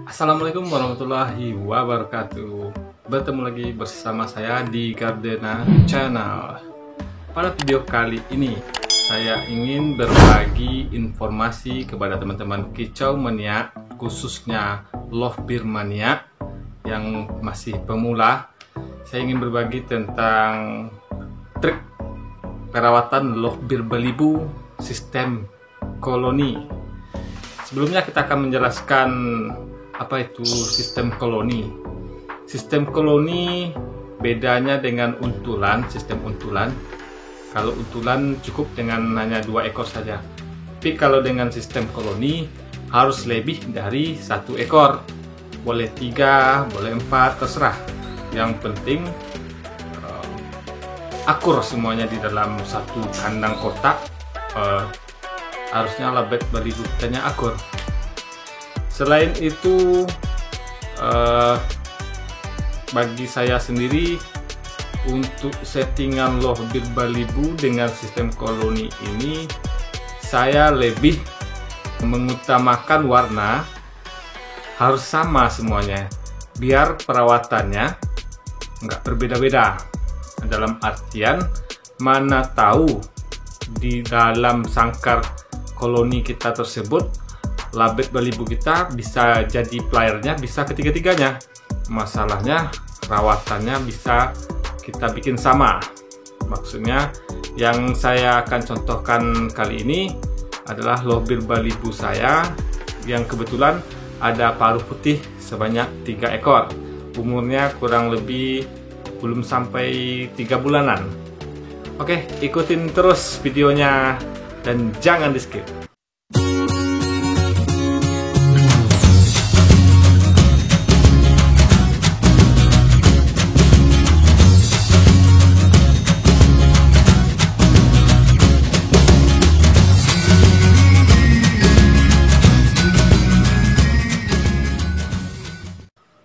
Assalamualaikum warahmatullahi wabarakatuh. Bertemu lagi bersama saya di Gardena Channel. Pada video kali ini saya ingin berbagi informasi kepada teman-teman kicau mania, khususnya lovebird mania yang masih pemula. Saya ingin berbagi tentang trik perawatan lovebird balibu sistem koloni. Sebelumnya kita akan menjelaskan apa itu sistem koloni. Sistem koloni bedanya dengan untulan, sistem untulan. Kalau untulan cukup dengan hanya 2 ekor saja. Tapi kalau dengan sistem koloni harus lebih dari 1 ekor. Boleh 3, boleh 4, terserah. Yang penting akur semuanya di dalam satu kandang kotak. Harusnya lovebird balibu kitanya akur. Selain itu, bagi saya sendiri untuk settingan lovebird balibu dengan sistem koloni ini, saya lebih mengutamakan warna harus sama semuanya, biar perawatannya nggak berbeda-beda. Dalam artian, mana tahu di dalam sangkar koloni kita tersebut lovebird balibu kita bisa jadi playernya, bisa ketiga-tiganya. Masalahnya perawatannya bisa kita bikin sama. Maksudnya yang saya akan contohkan kali ini adalah lovebird balibu saya yang kebetulan ada paruh putih sebanyak 3 ekor. Umurnya kurang lebih belum sampai 3 bulanan. Oke, ikutin terus videonya dan jangan di skip.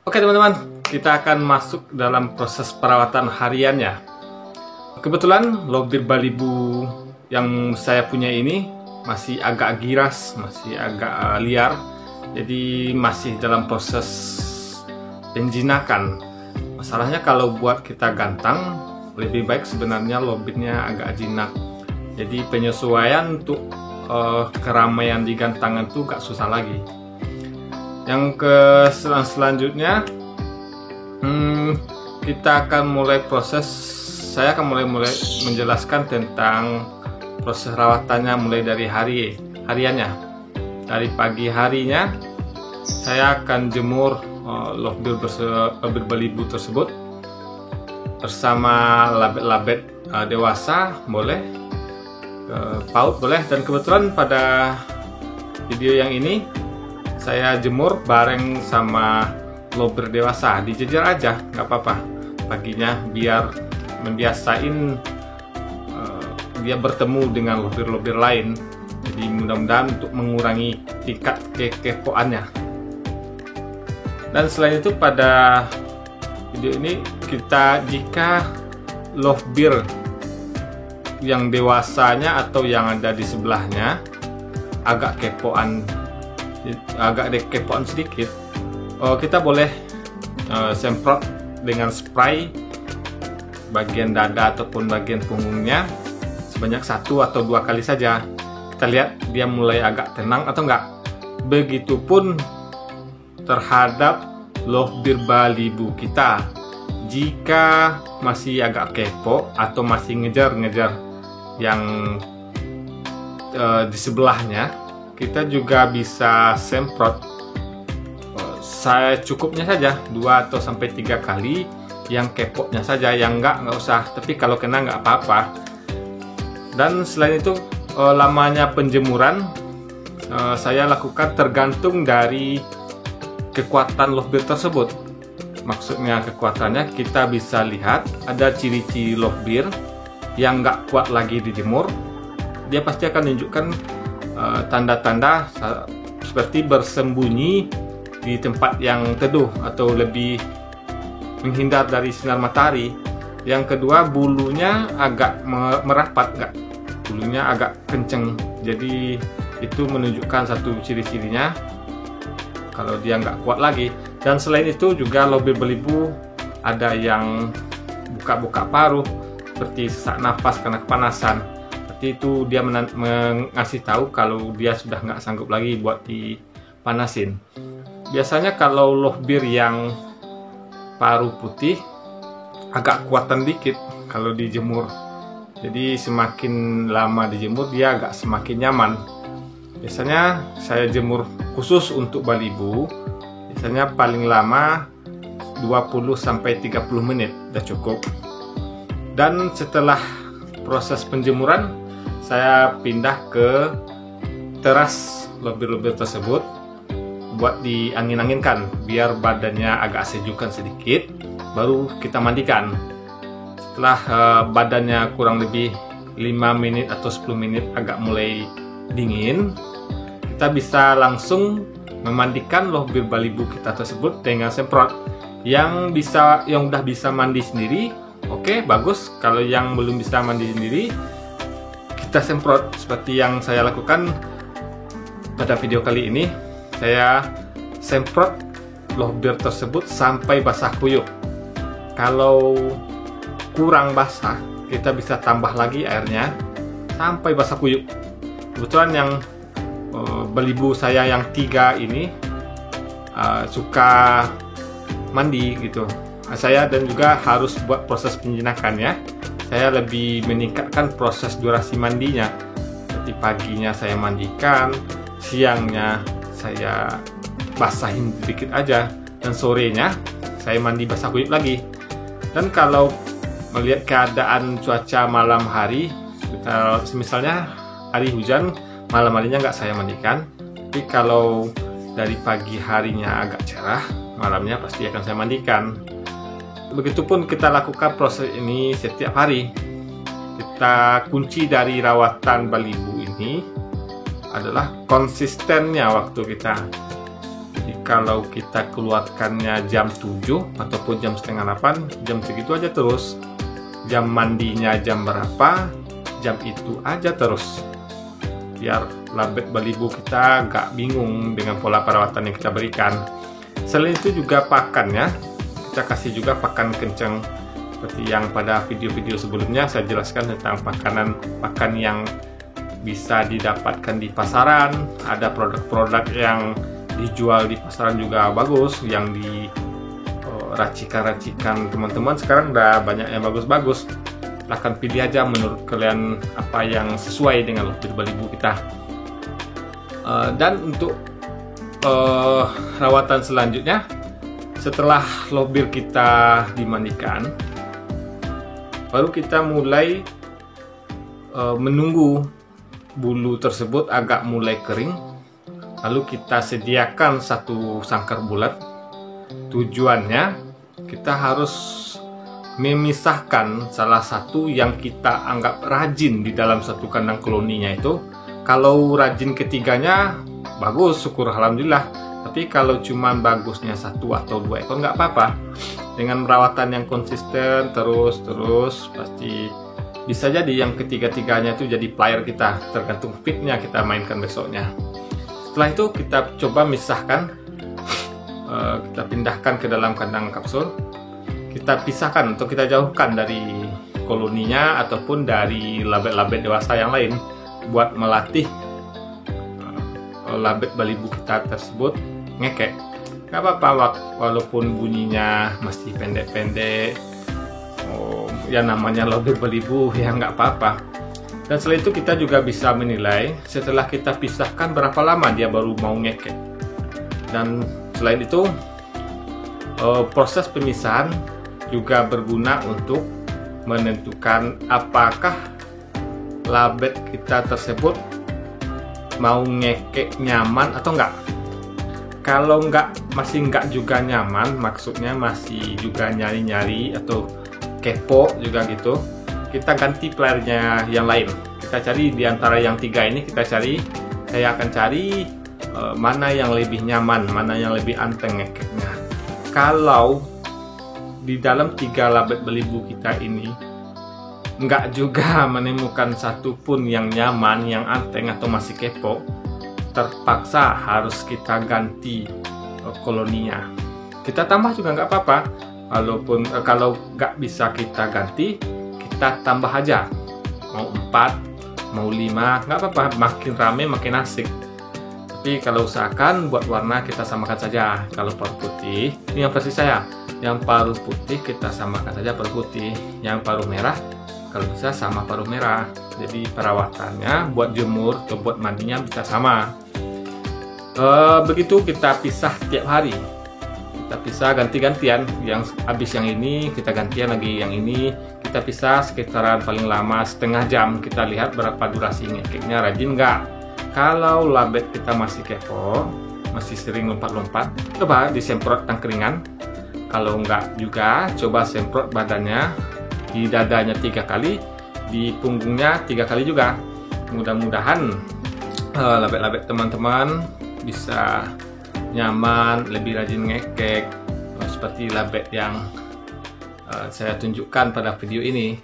Oke teman-teman, kita akan masuk dalam proses perawatan hariannya. Kebetulan lovebird balibu yang saya punya ini masih agak giras, masih agak liar, jadi masih dalam proses penjinakan. Masalahnya kalau buat kita gantang, lebih baik sebenarnya lovebird-nya agak jinak. Jadi penyesuaian untuk keramaian di gantangan tuh gak susah lagi. Yang selanjutnya kita akan mulai proses. Saya akan mulai menjelaskan tentang proses rawatannya mulai dari hariannya. Dari pagi harinya saya akan jemur lovebird balibu tersebut bersama labet-labet dewasa, boleh paut boleh, dan kebetulan pada video yang ini saya jemur bareng sama lovebird dewasa, dijejer aja nggak apa-apa paginya, biar membiasain dia bertemu dengan lovebird lain. Jadi mudah-mudahan untuk mengurangi tingkat kekepoannya. Dan selain itu pada video ini jika lovebird yang dewasanya atau yang ada di sebelahnya agak kepoan sedikit, kita boleh semprot dengan spray bagian dada ataupun bagian punggungnya sebanyak 1 atau 2 kali saja. Kita lihat dia mulai agak tenang atau enggak. Begitupun terhadap lovebird balibu kita. Jika masih agak kepo atau masih ngejar-ngejar yang di sebelahnya, kita juga bisa semprot saya cukupnya saja 2 atau sampai 3 kali, yang keponya saja, yang nggak usah, tapi kalau kena nggak apa-apa. Dan selain itu lamanya penjemuran saya lakukan tergantung dari kekuatan lovebird tersebut. Maksudnya kekuatannya kita bisa lihat ada ciri-ciri lovebird yang nggak kuat lagi dijemur, dia pasti akan menunjukkan tanda-tanda seperti bersembunyi di tempat yang teduh atau lebih menghindar dari sinar matahari. Yang kedua, bulunya agak merapat, bulunya agak kenceng. Jadi itu menunjukkan satu ciri-cirinya. kalau dia nggak kuat lagi. Dan selain itu juga lovebird belibu ada yang buka-buka paruh seperti sesak nafas karena kepanasan. Seperti itu dia mengasih tahu kalau dia sudah nggak sanggup lagi buat dipanasin. Biasanya kalau lovebird yang paruh putih agak kuatan dikit kalau dijemur. Jadi semakin lama dijemur dia agak semakin nyaman. Biasanya saya jemur khusus untuk balibu. Biasanya paling lama 20-30 menit udah cukup. Dan setelah proses penjemuran, saya pindah ke teras lovebird tersebut buat diangin-anginkan biar badannya agak sejukan sedikit, baru kita mandikan. Setelah badannya kurang lebih 5 menit atau 10 menit agak mulai dingin, kita bisa langsung memandikan lovebird balibu kita tersebut dengan semprot. Yang udah bisa mandi sendiri, oke, bagus. Kalau yang belum bisa mandi sendiri, kita semprot seperti yang saya lakukan pada video kali ini. Saya semprot lovebird tersebut sampai basah kuyup. Kalau kurang basah, kita bisa tambah lagi airnya sampai basah kuyup. Kebetulan yang balibu saya yang 3 ini suka mandi gitu. Saya dan juga harus buat proses penjinakannya. Saya lebih meningkatkan proses durasi mandinya. Seperti paginya saya mandikan, siangnya saya basahin sedikit aja, dan sorenya saya mandi basah kuyup lagi. Dan kalau melihat keadaan cuaca malam hari, misalnya hari hujan, malam harinya nggak saya mandikan. Tapi kalau dari pagi harinya agak cerah, malamnya pasti akan saya mandikan. Begitupun kita lakukan proses ini setiap hari. Kita kunci dari rawatan balibu ini adalah konsistennya waktu kita. Jadi kalau kita keluarkannya jam 7 ataupun jam setengah 8, jam segitu aja terus. Jam mandinya jam berapa, jam itu aja terus. Biar lovebird balibu kita gak bingung dengan pola perawatan yang kita berikan. Selain itu juga pakannya, kita kasih juga pakan kencang. Seperti yang pada video-video sebelumnya saya jelaskan tentang pakan yang bisa didapatkan di pasaran. Ada produk-produk yang dijual di pasaran juga bagus, yang di racikan-racikan teman-teman sekarang udah banyak yang bagus-bagus. Silahkan pilih aja menurut kalian apa yang sesuai dengan lovebird balibu kita. Dan untuk rawatan selanjutnya, setelah lovebird kita dimandikan, baru kita mulai menunggu bulu tersebut agak mulai kering. Lalu kita sediakan satu sangkar bulat. Tujuannya kita harus memisahkan salah satu yang kita anggap rajin di dalam satu kandang koloninya itu. Kalau rajin ketiganya, bagus, syukur alhamdulillah. Tapi kalau cuma bagusnya 1 atau 2 ekor nggak apa-apa. Dengan perawatan yang konsisten terus pasti bisa jadi yang ketiga-tiganya itu jadi player kita, tergantung fitnya kita mainkan besoknya. Setelah itu kita coba misahkan, kita pindahkan ke dalam kandang kapsul. Kita pisahkan atau kita jauhkan dari koloninya ataupun dari lovebird dewasa yang lain buat melatih lovebird balibu kita tersebut ngekek. Gak apa-apa walaupun bunyinya masih pendek-pendek, ya namanya lovebird balibu, ya nggak apa-apa. Dan setelah itu kita juga bisa menilai setelah kita pisahkan berapa lama dia baru mau ngekek. Dan selain itu proses pemisahan juga berguna untuk menentukan apakah lovebird kita tersebut mau ngekek nyaman atau enggak. Kalau masih enggak juga nyaman, maksudnya masih juga nyari-nyari atau kepo juga gitu, kita ganti playernya yang lain. Kita cari di antara yang 3 ini, saya akan cari mana yang lebih nyaman, mana yang lebih anteng ngekeknya. Kalau di dalam 3 lovebird balibu kita ini nggak juga menemukan satupun yang nyaman, yang anteng atau masih kepo, terpaksa harus kita ganti koloninya. Kita tambah juga nggak apa-apa. Kalau nggak bisa kita ganti, kita tambah aja. Mau 4, mau 5, nggak apa-apa. Makin rame makin asik. Tapi kalau usahakan buat warna kita samakan saja. Kalau paruh putih, ini yang versi saya. Yang paruh putih kita samakan saja paruh putih. Yang paruh merah, kalau bisa sama paruh merah. Jadi perawatannya buat jemur atau buat mandinya bisa sama. Begitu kita pisah tiap hari. Kita pisah ganti-gantian, yang habis yang ini kita gantian lagi yang ini. Kita pisah sekitaran paling lama setengah jam. Kita lihat berapa durasi ngekeknya, rajin nggak. Kalau labet kita masih kepo, masih sering lompat-lompat, coba disemprot tangkringan. Kalau nggak juga, coba semprot badannya. Di dadanya 3 kali, di punggungnya 3 kali juga. Mudah-mudahan labet-labet teman-teman bisa nyaman, lebih rajin ngekek seperti labet yang saya tunjukkan pada video ini.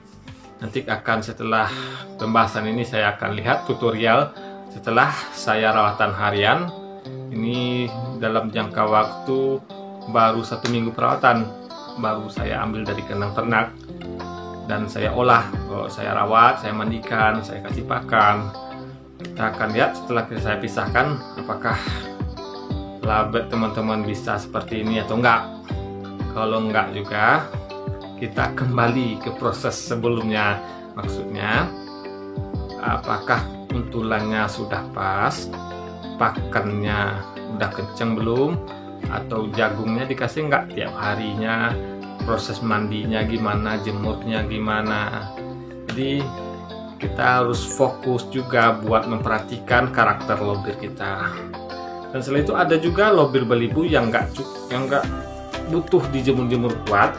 Nanti setelah pembahasan ini saya akan lihat tutorial setelah saya rawatan harian. Ini dalam jangka waktu baru 1 minggu perawatan, baru saya ambil dari kandang ternak dan saya olah. Saya rawat, saya mandikan, saya kasih pakan. Kita akan lihat setelah saya pisahkan apakah labet teman-teman bisa seperti ini atau enggak. Kalau enggak juga, kita kembali ke proses sebelumnya. Maksudnya, apakah untulannya sudah pas, pakannya udah kenceng belum, atau jagungnya dikasih enggak tiap harinya, proses mandinya gimana, jemurnya gimana. Jadi kita harus fokus juga buat memperhatikan karakter lobir kita. Dan selain itu ada juga lobir belibu yang nggak butuh dijemur-jemur kuat,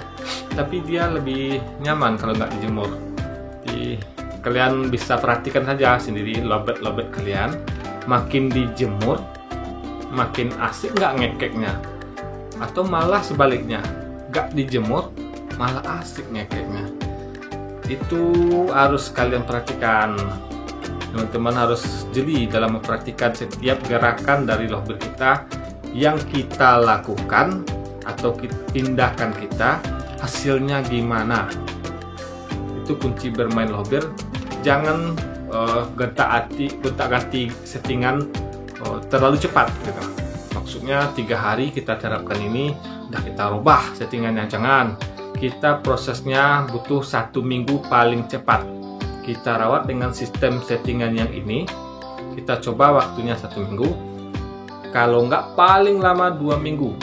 tapi dia lebih nyaman kalau nggak dijemur. Jadi kalian bisa perhatikan saja sendiri lobet-lobet kalian, makin dijemur makin asik nggak ngekeknya, atau malah sebaliknya, nggak dijemur malah asik ngekeknya. Itu harus kalian perhatikan. Teman-teman harus jeli dalam memperhatikan setiap gerakan dari lobir kita yang kita lakukan atau tindakan kita, hasilnya gimana. Itu kunci bermain lobir. Jangan gonta-ganti settingan terlalu cepat gitu. Maksudnya 3 hari kita terapkan ini udah kita rubah settingannya. Jangan. Kita prosesnya butuh 1 minggu paling cepat. Kita rawat dengan sistem settingan yang ini. Kita coba waktunya 1 minggu. Kalau nggak paling lama 2 minggu.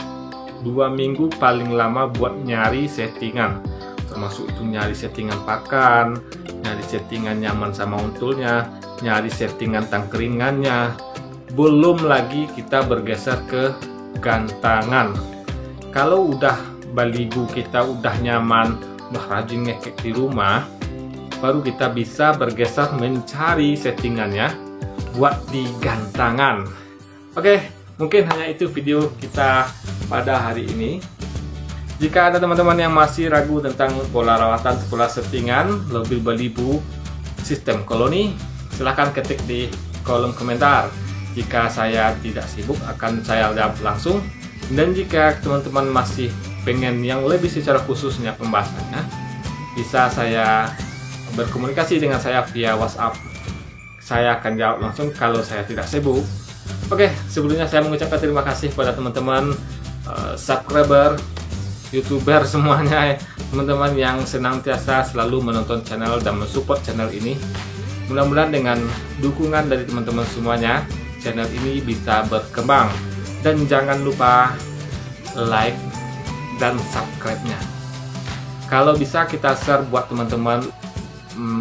2 minggu paling lama buat nyari settingan. Termasuk itu nyari settingan pakan, nyari settingan nyaman sama untulnya, nyari settingan tangkringannya. Belum lagi kita bergeser ke gantangan. Kalau udah baligu kita udah nyaman, udah rajin ngekek di rumah, baru kita bisa bergeser mencari settingannya buat di gantangan. Oke, mungkin hanya itu video kita pada hari ini. Jika ada teman-teman yang masih ragu tentang pola rawatan, pola settingan lobir belibu sistem koloni, silahkan ketik di kolom komentar. Jika saya tidak sibuk, akan saya jawab langsung. Dan jika teman-teman masih pengen yang lebih secara khususnya pembahasannya, bisa saya berkomunikasi dengan saya via WhatsApp. Saya akan jawab langsung kalau saya tidak sibuk. Oke, sebelumnya saya mengucapkan terima kasih pada teman-teman subscriber, YouTuber semuanya, teman-teman yang senantiasa selalu menonton channel dan mensupport channel ini. Mudah-mudahan dengan dukungan dari teman-teman semuanya, channel ini bisa berkembang. Dan jangan lupa like dan subscribe-nya. Kalau bisa kita share buat teman-teman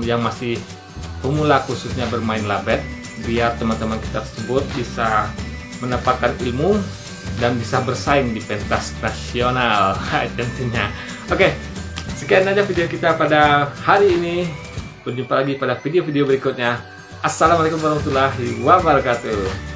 yang masih pemula khususnya bermain labet, biar teman-teman kita tersebut bisa mendapatkan ilmu dan bisa bersaing di pentas nasional tentunya. Oke, sekian aja video kita pada hari ini. Berjumpa lagi pada video-video berikutnya. Assalamualaikum warahmatullahi wabarakatuh.